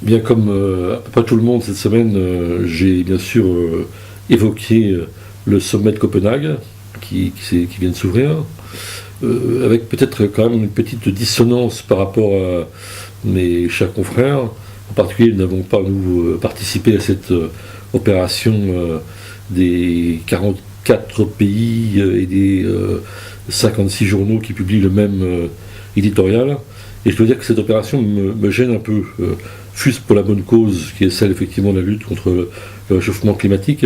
Bien comme à peu près tout le monde cette semaine, j'ai bien sûr évoqué le sommet de Copenhague qui vient de s'ouvrir, avec peut-être quand même une petite dissonance par rapport à mes chers confrères. En particulier, nous n'avons pas, nous, participé à cette opération des 44 pays et des 56 journaux qui publient le même éditorial. Et je dois dire que cette opération me gêne un peu, fût-ce pour la bonne cause, qui est celle effectivement de la lutte contre le réchauffement climatique.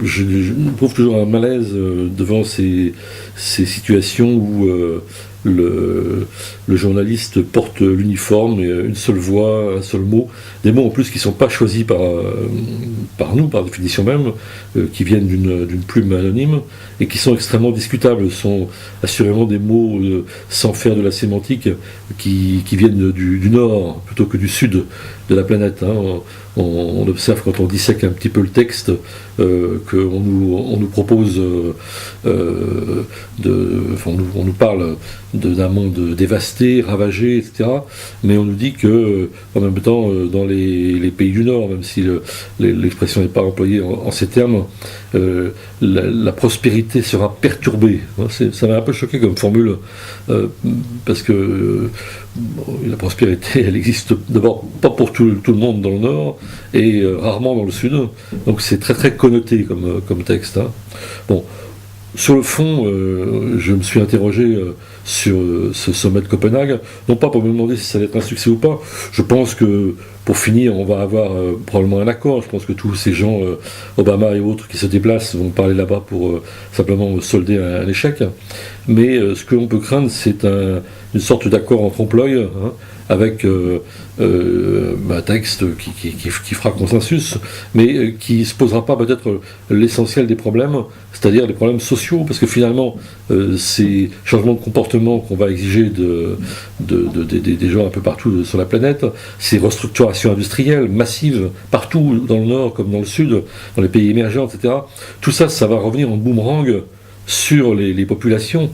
Je trouve toujours un malaise devant ces situations où le journaliste porte l'uniforme, et une seule voix, un seul mot, des mots en plus qui ne sont pas choisis par nous, par définition même, qui viennent d'une plume anonyme, et qui sont extrêmement discutables. Ce sont assurément des mots sans faire de la sémantique qui viennent du nord plutôt que du sud de la planète. On observe quand on dissèque un petit peu le texte qu'on nous propose on nous parle d'un monde dévasté, ravagé, etc. Mais on nous dit que, en même temps, dans les pays du Nord, même si l'expression n'est pas employée en ces termes, la prospérité sera perturbée. Ça m'a un peu choqué comme formule, parce que la prospérité, elle existe d'abord pas pour tout le monde dans le Nord, et rarement dans le Sud. Donc c'est très très connoté comme texte. Bon. Sur le fond, je me suis interrogé sur ce sommet de Copenhague, non pas pour me demander si ça allait être un succès ou pas. Je pense que, pour finir, on va avoir probablement un accord. Je pense que tous ces gens, Obama et autres, qui se déplacent, vont parler là-bas pour simplement solder un échec. Mais ce que l'on peut craindre, c'est une sorte d'accord en trompe-l'œil, avec un texte qui fera consensus, mais qui ne se posera pas peut-être l'essentiel des problèmes, c'est-à-dire les problèmes sociaux, parce que finalement, ces changements de comportement qu'on va exiger des gens un peu partout sur la planète, ces restructurations industrielles massives, partout dans le Nord comme dans le Sud, dans les pays émergents, etc., tout ça, ça va revenir en boomerang sur les populations.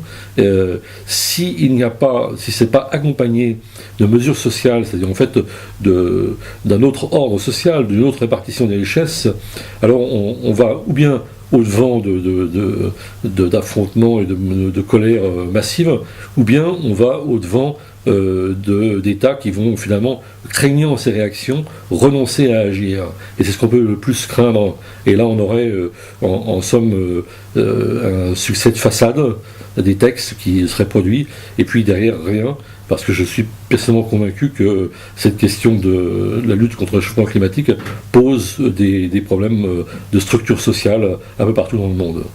Si c'est pas accompagné de mesures sociales, c'est-à-dire en fait d'un autre ordre social, d'une autre répartition des richesses, alors on va ou bien au-devant d'affrontements et de colère massive, ou bien on va au-devant d'États qui vont finalement, craignant ces réactions, renoncer à agir. Et c'est ce qu'on peut le plus craindre. Et là, on aurait en somme un succès de façade, des textes qui seraient produits, et puis derrière rien, parce que je suis personnellement convaincu que cette question de la lutte contre le réchauffement climatique pose des problèmes de structure sociale un peu partout dans le monde.